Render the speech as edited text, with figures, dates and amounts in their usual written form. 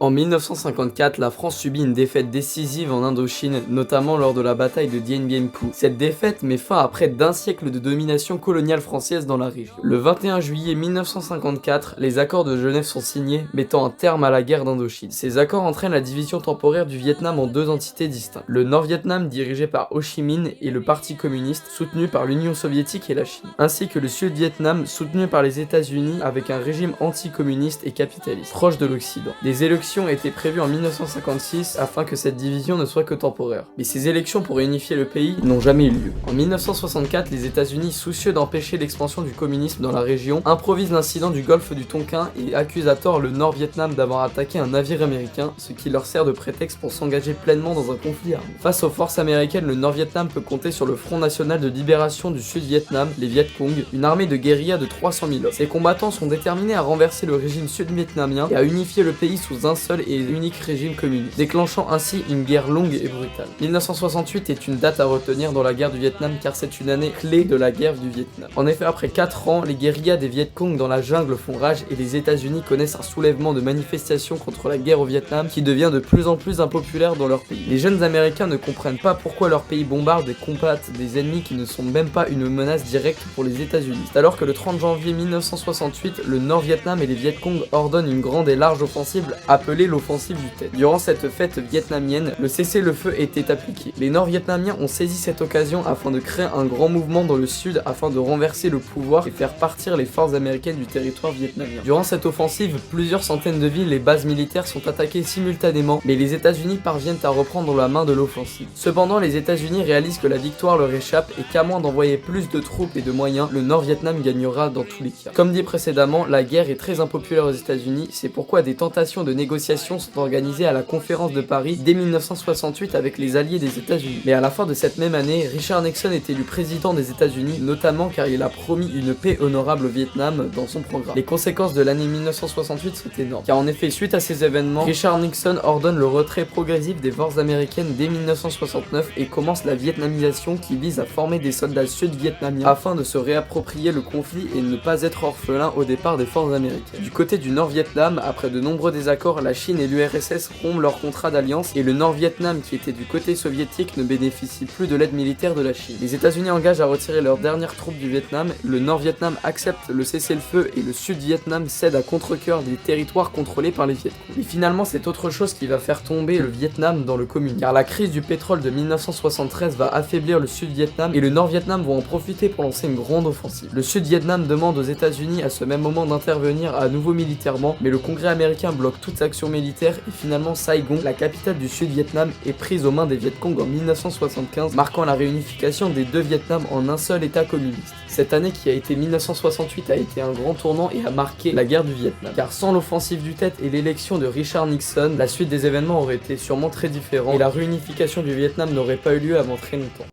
En 1954, la France subit une défaite décisive en Indochine, notamment lors de la bataille de Dien Bien Phu. Cette défaite met fin à près d'un siècle de domination coloniale française dans la région. Le 21 juillet 1954, les accords de Genève sont signés, mettant un terme à la guerre d'Indochine. Ces accords entraînent la division temporaire du Vietnam en deux entités distinctes. Le Nord-Vietnam dirigé par Ho Chi Minh et le Parti communiste, soutenu par l'Union soviétique et la Chine, ainsi que le Sud-Vietnam, soutenu par les États-Unis avec un régime anticommuniste et capitaliste, proche de l'Occident. Des élections étaient prévues en 1956 afin que cette division ne soit que temporaire. Mais ces élections pour réunifier le pays n'ont jamais eu lieu. En 1964, les États-Unis, soucieux d'empêcher l'expansion du communisme dans la région, improvisent l'incident du golfe du Tonkin et accusent à tort le Nord-Vietnam d'avoir attaqué un navire américain, ce qui leur sert de prétexte pour s'engager pleinement dans un conflit armé. Face aux forces américaines, le Nord-Vietnam peut compter sur le Front National de Libération du Sud-Vietnam, les Viet Cong, une armée de guérilla de 300 000 hommes. Ces combattants sont déterminés à renverser le régime sud-vietnamien et à unifier le pays sous un seul et unique régime communiste, déclenchant ainsi une guerre longue et brutale. 1968 est une date à retenir dans la guerre du Vietnam car c'est une année clé de la guerre du Vietnam. En effet, après 4 ans, les guérillas des Viet Cong dans la jungle font rage et les États-Unis connaissent un soulèvement de manifestations contre la guerre au Vietnam qui devient de plus en plus impopulaire dans leur pays. Les jeunes Américains ne comprennent pas pourquoi leur pays bombarde et combattent des ennemis qui ne sont même pas une menace directe pour les États-Unis. C'est alors que le 30 janvier 1968, le Nord-Vietnam et les Viet Cong ordonnent une grande et large offensive appelée l'offensive du Tet. Durant cette fête vietnamienne, le cessez-le-feu était appliqué. Les Nord-Vietnamiens ont saisi cette occasion afin de créer un grand mouvement dans le sud afin de renverser le pouvoir et faire partir les forces américaines du territoire vietnamien. Durant cette offensive, plusieurs centaines de villes et bases militaires sont attaquées simultanément, mais les États-Unis parviennent à reprendre la main de l'offensive. Cependant, les États-Unis réalisent que la victoire leur échappe et qu'à moins d'envoyer plus de troupes et de moyens, le Nord-Vietnam gagnera dans tous les cas. Comme dit précédemment, la guerre est très impopulaire aux États-Unis, c'est pourquoi des tentations de négociation sont organisées à la conférence de Paris dès 1968 avec les alliés des États-Unis. Mais à la fin de cette même année, Richard Nixon est élu président des États-Unis, notamment car il a promis une paix honorable au Vietnam dans son programme. Les conséquences de l'année 1968 sont énormes, car en effet, suite à ces événements, Richard Nixon ordonne le retrait progressif des forces américaines dès 1969 et commence la vietnamisation qui vise à former des soldats sud-vietnamiens afin de se réapproprier le conflit et ne pas être orphelins au départ des forces américaines. Du côté du Nord-Vietnam, après de nombreux désaccords, la Chine et l'URSS rompent leur contrat d'alliance et le Nord-Vietnam, qui était du côté soviétique, ne bénéficie plus de l'aide militaire de la Chine. Les États-Unis engagent à retirer leurs dernières troupes du Vietnam, le Nord-Vietnam accepte le cessez-le-feu et le Sud-Vietnam cède à contre-cœur des territoires contrôlés par les Viet Cong. Et finalement, c'est autre chose qui va faire tomber le Vietnam dans le communisme, car la crise du pétrole de 1973 va affaiblir le Sud-Vietnam et le Nord-Vietnam vont en profiter pour lancer une grande offensive. Le Sud-Vietnam demande aux États-Unis à ce même moment d'intervenir à nouveau militairement, mais le Congrès américain bloque toute action militaire et finalement Saigon, la capitale du Sud-Vietnam, est prise aux mains des Viet Cong en 1975, marquant la réunification des deux Vietnams en un seul état communiste. Cette année qui a été 1968 a été un grand tournant et a marqué la guerre du Vietnam, car sans l'offensive du Tet et l'élection de Richard Nixon, la suite des événements aurait été sûrement très différente et la réunification du Vietnam n'aurait pas eu lieu avant très longtemps.